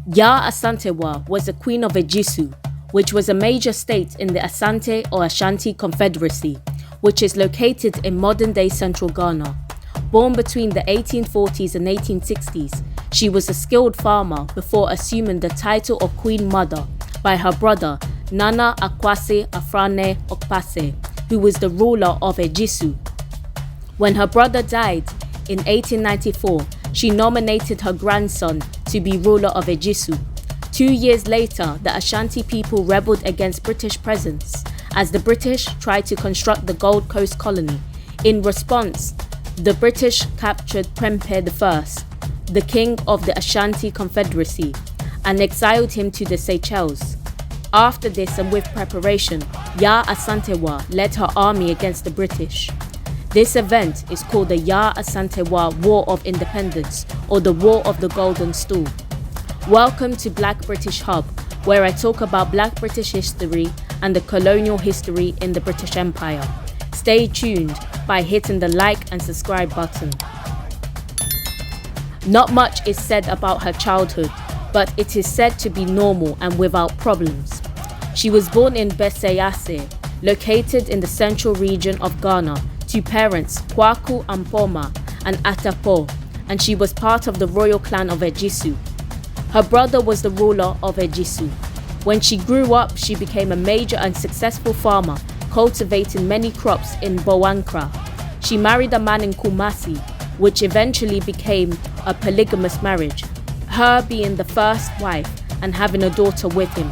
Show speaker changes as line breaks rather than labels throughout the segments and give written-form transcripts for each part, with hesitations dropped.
Yaa Asantewaa was the queen of Ejisu, which was a major state in the Asante or Ashanti Confederacy, which is located in modern-day central Ghana. Born between the 1840s and 1860s, she was a skilled farmer before assuming the title of Queen Mother by her brother Nana Akwasi Afrane Okpase, who was the ruler of Ejisu. When her brother died in 1894, she nominated her grandson to be ruler of Ejisu. 2 years later, the Ashanti people rebelled against British presence as the British tried to construct the Gold Coast colony. In response, the British captured Prempeh I, the king of the Ashanti Confederacy, and exiled him to the Seychelles. After this, and with preparation, Yaa Asantewaa led her army against the British. This event is called the Yaa Asantewaa War of Independence, or the War of the Golden Stool. Welcome to Black British Hub, where I talk about Black British history and the colonial history in the British Empire. Stay tuned by hitting the like and subscribe button. Not much is said about her childhood, but it is said to be normal and without problems. She was born in Seychelles, located in the central region of Ghana, to parents Kwaku Ampoma and Atapo, and she was part of the royal clan of Ejisu. Her brother was the ruler of Ejisu. When she grew up, she became a major and successful farmer, cultivating many crops in Boankra. She married a man in Kumasi, which eventually became a polygamous marriage, her being the first wife and having a daughter with him.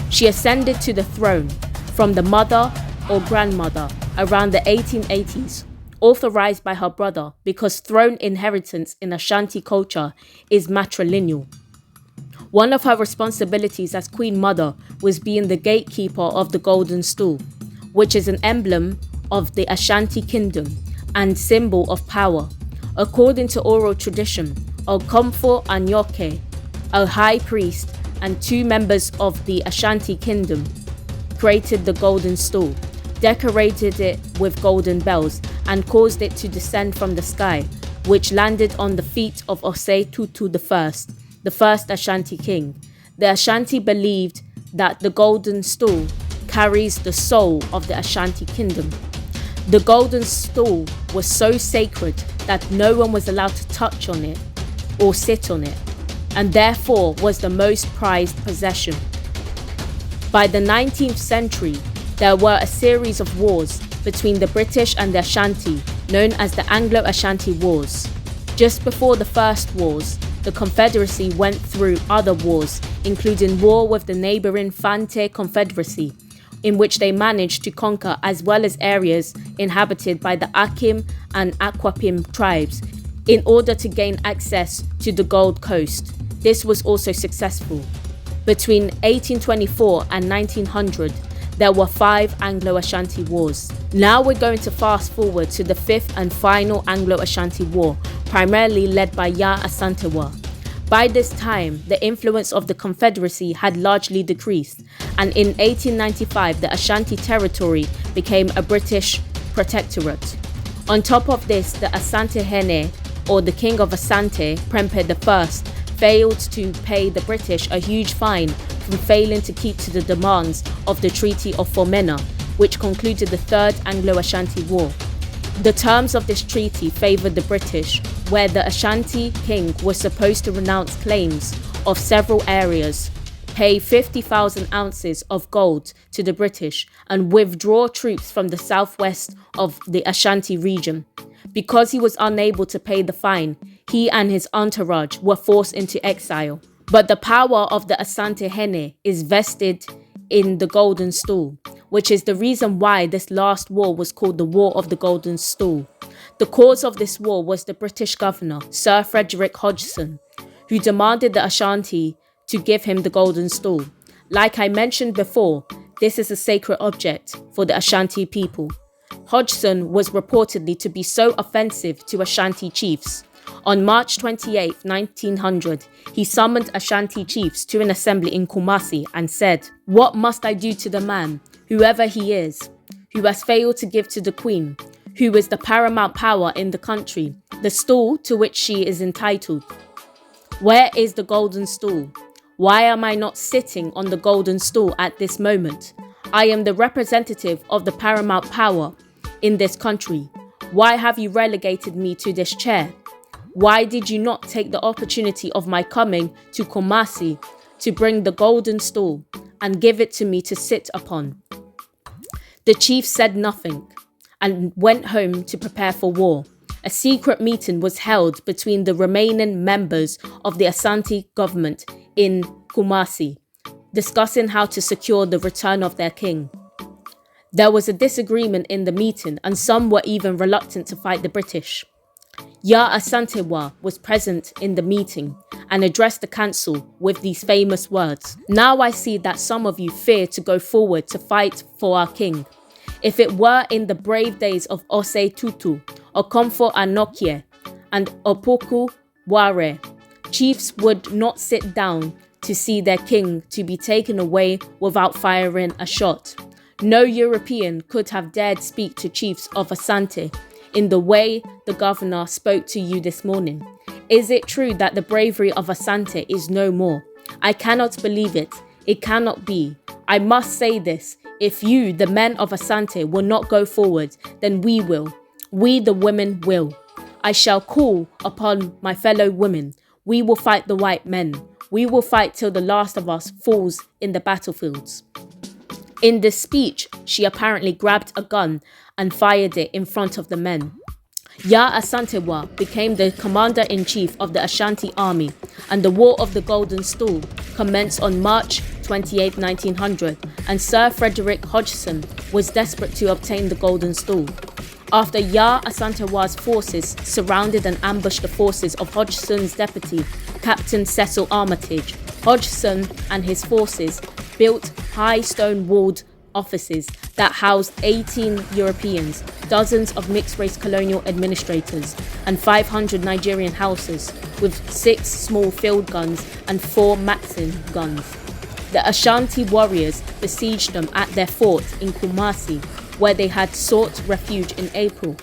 She ascended to the throne from the mother or grandmother around the 1880s, authorized by her brother because throne inheritance in Ashanti culture is matrilineal. One of her responsibilities as Queen Mother was being the gatekeeper of the Golden Stool, which is an emblem of the Ashanti Kingdom and symbol of power. According to oral tradition, Okomfo Anyoke, a high priest, and 2 members of the Ashanti Kingdom created the Golden Stool, decorated it with golden bells, and caused it to descend from the sky, which landed on the feet of Osei Tutu I, the first Ashanti king. The Ashanti believed that the Golden Stool carries the soul of the Ashanti Kingdom. The Golden Stool was so sacred that no one was allowed to touch on it or sit on it, and therefore was the most prized possession. By the 19th century, there were a series of wars between the British and the Ashanti, known as the Anglo-Ashanti Wars. Just before the first wars, the Confederacy went through other wars, including war with the neighbouring Asante Confederacy, in which they managed to conquer as well as areas inhabited by the Akim and Akwapim tribes in order to gain access to the Gold Coast. This was also successful. Between 1824 and 1900, there were 5 Anglo-Ashanti Wars. Now we're going to fast forward to the 5th and final Anglo-Ashanti War, primarily led by Yaa Asantewaa. By this time, the influence of the Confederacy had largely decreased, and in 1895 the Ashanti territory became a British protectorate. On top of this, the Asante Hene, or the King of Asante, Prempeh I, failed to pay the British a huge fine from failing to keep to the demands of the Treaty of Formena, which concluded the Third Anglo-Ashanti War. The terms of this treaty favoured the British, where the Ashanti king was supposed to renounce claims of several areas, pay 50,000 ounces of gold to the British, and withdraw troops from the southwest of the Ashanti region. Because he was unable to pay the fine, he and his entourage were forced into exile. But the power of the Asante Hene is vested in the Golden Stool, which is the reason why this last war was called the War of the Golden Stool. The cause of this war was the British governor, Sir Frederick Hodgson, who demanded the Ashanti to give him the Golden Stool. Like I mentioned before, this is a sacred object for the Ashanti people. Hodgson was reportedly to be so offensive to Ashanti chiefs. On March 28, 1900, he summoned Ashanti chiefs to an assembly in Kumasi and said, "What must I do to the man, whoever he is, who has failed to give to the queen, who is the paramount power in the country, the stool to which she is entitled? Where is the golden stool? Why am I not sitting on the Golden Stool at this moment? I am the representative of the paramount power in this country. Why have you relegated me to this chair? Why did you not take the opportunity of my coming to Kumasi to bring the Golden Stool and give it to me to sit upon?" The chief said nothing and went home to prepare for war. A secret meeting was held between the remaining members of the Asante government in Kumasi, discussing how to secure the return of their king. There was a disagreement in the meeting, and some were even reluctant to fight the British. Yaa Asantewaa was present in the meeting and addressed the council with these famous words: "Now I see that some of you fear to go forward to fight for our king. If it were in the brave days of Osei Tutu, Okomfo Anokie, and Opoku Ware, chiefs would not sit down to see their king to be taken away without firing a shot. No European could have dared speak to chiefs of Asante in the way the governor spoke to you this morning. Is it true that the bravery of Asante is no more? I cannot believe it. It cannot be. I must say this. If you, the men of Asante, will not go forward, then we will. We, the women, will. I shall call upon my fellow women. We will fight the white men. We will fight till the last of us falls in the battlefields." In this speech, she apparently grabbed a gun and fired it in front of the men. Yaa Asantewaa became the commander-in-chief of the Ashanti army, and the War of the Golden Stool commenced on March 28, 1900, and Sir Frederick Hodgson was desperate to obtain the Golden Stool. After Yaa Asantewaa's forces surrounded and ambushed the forces of Hodgson's deputy, Captain Cecil Armitage, Hodgson and his forces built high stone-walled offices that housed 18 Europeans, dozens of mixed-race colonial administrators, and 500 Nigerian houses, with 6 small field guns and 4 Maxim guns. The Ashanti warriors besieged them at their fort in Kumasi, where they had sought refuge in April.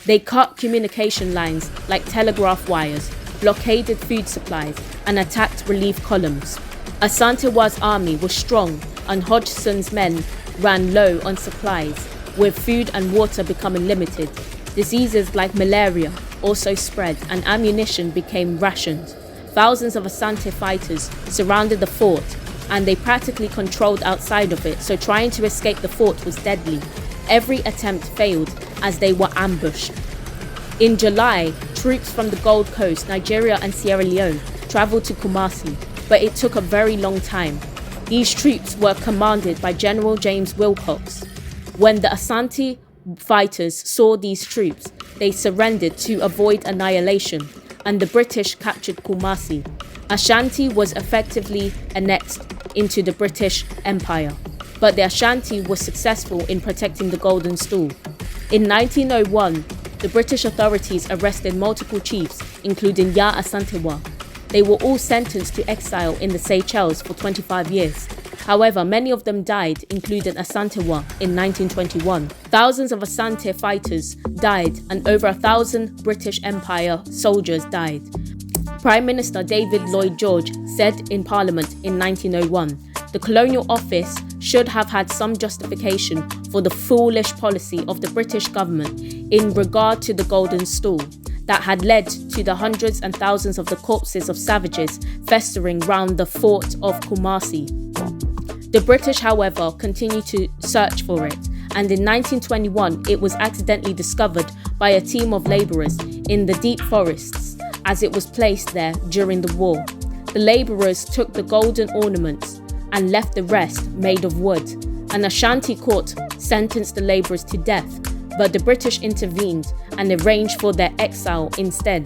They cut communication lines like telegraph wires, blockaded food supplies, and attacked relief columns. Asantewaa's army was strong, and Hodgson's men ran low on supplies, with food and water becoming limited. Diseases like malaria also spread, and ammunition became rationed. Thousands of Asante fighters surrounded the fort, and they practically controlled outside of it, so trying to escape the fort was deadly. Every attempt failed as they were ambushed. In July, troops from the Gold Coast, Nigeria and Sierra Leone travelled to Kumasi, but it took a very long time. These troops were commanded by General James Wilcox. When the Asante fighters saw these troops, they surrendered to avoid annihilation, and the British captured Kumasi. Ashanti was effectively annexed into the British Empire, but the Ashanti was successful in protecting the Golden Stool. In 1901, the British authorities arrested multiple chiefs, including Yaa Asantewaa. They were all sentenced to exile in the Seychelles for 25 years. However, many of them died, including Asantewaa in 1921. Thousands of Asante fighters died, and over 1,000 British Empire soldiers died. Prime Minister David Lloyd George said in Parliament in 1901, the Colonial Office should have had some justification for the foolish policy of the British government in regard to the Golden Stool that had led to the hundreds and thousands of the corpses of savages festering round the fort of Kumasi. The British, however, continued to search for it, and in 1921 it was accidentally discovered by a team of labourers in the deep forests as it was placed there during the war. The labourers took the golden ornaments and left the rest made of wood. An Ashanti court sentenced the labourers to death, but the British intervened and arranged for their exile instead.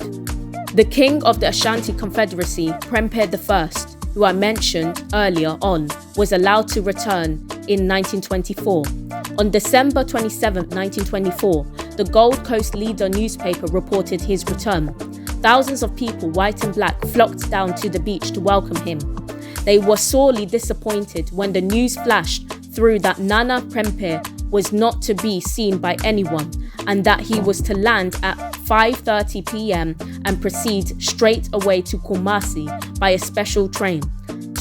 The king of the Ashanti Confederacy, Prempeh I, who I mentioned earlier on, was allowed to return in 1924. On December 27, 1924, the Gold Coast Leader newspaper reported his return. Thousands of people, white and black, flocked down to the beach to welcome him. They were sorely disappointed when the news flashed through that Nana Prempeh was not to be seen by anyone, and that he was to land at 5:30 p.m. and proceed straight away to Kumasi by a special train.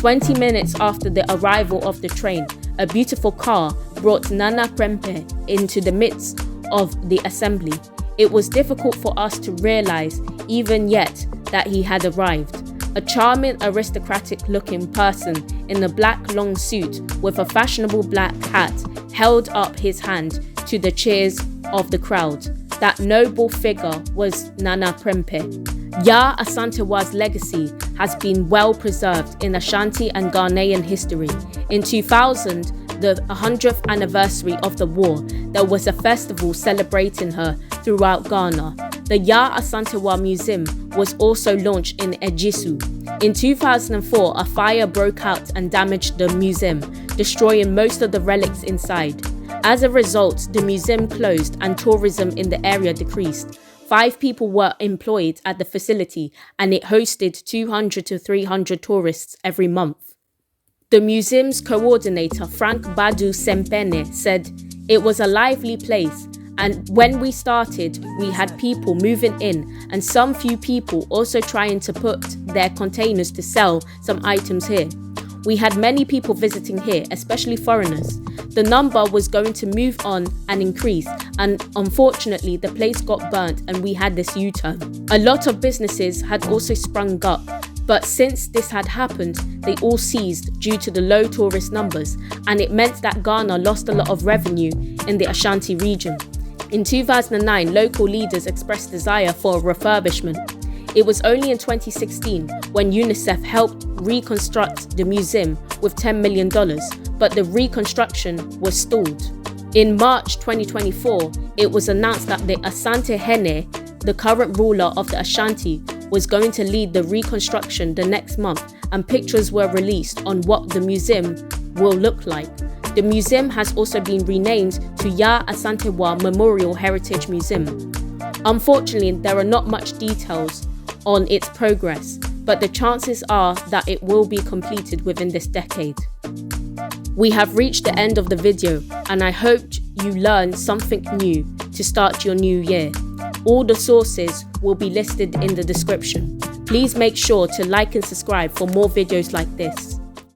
20 minutes after the arrival of the train, a beautiful car brought Nana Prempeh into the midst of the assembly. It was difficult for us to realize, even yet, that he had arrived. A charming, aristocratic-looking person in a black long suit with a fashionable black hat held up his hand to the cheers of the crowd. That noble figure was Nana Prempeh. Yaa Asantewaa's legacy has been well preserved in Ashanti and Ghanaian history. In 2000, the 100th anniversary of the war, there was a festival celebrating her throughout Ghana. The Yaa Asantewaa Museum was also launched in Ejisu. In 2004, a fire broke out and damaged the museum, destroying most of the relics inside. As a result, the museum closed and tourism in the area decreased. 5 people were employed at the facility and it hosted 200 to 300 tourists every month. The museum's coordinator, Frank Badu Sempene, said, "It was a lively place, and when we started, we had people moving in and some few people also trying to put their containers to sell some items here. We had many people visiting here, especially foreigners. The number was going to move on and increase, and unfortunately the place got burnt and we had this U-turn. A lot of businesses had also sprung up, but since this had happened, they all ceased due to the low tourist numbers, and it meant that Ghana lost a lot of revenue in the Ashanti region." In 2009, local leaders expressed desire for a refurbishment. It was only in 2016 when UNICEF helped reconstruct the museum with $10 million, but the reconstruction was stalled. In March 2024, it was announced that the Asante Hene, the current ruler of the Ashanti, was going to lead the reconstruction the next month, and pictures were released on what the museum will look like. The museum has also been renamed to Yaa Asantewaa Memorial Heritage Museum. Unfortunately, there are not much details on its progress, but the chances are that it will be completed within this decade. We have reached the end of the video, and I hope you learned something new to start your new year. All the sources will be listed in the description. Please make sure to like and subscribe for more videos like this.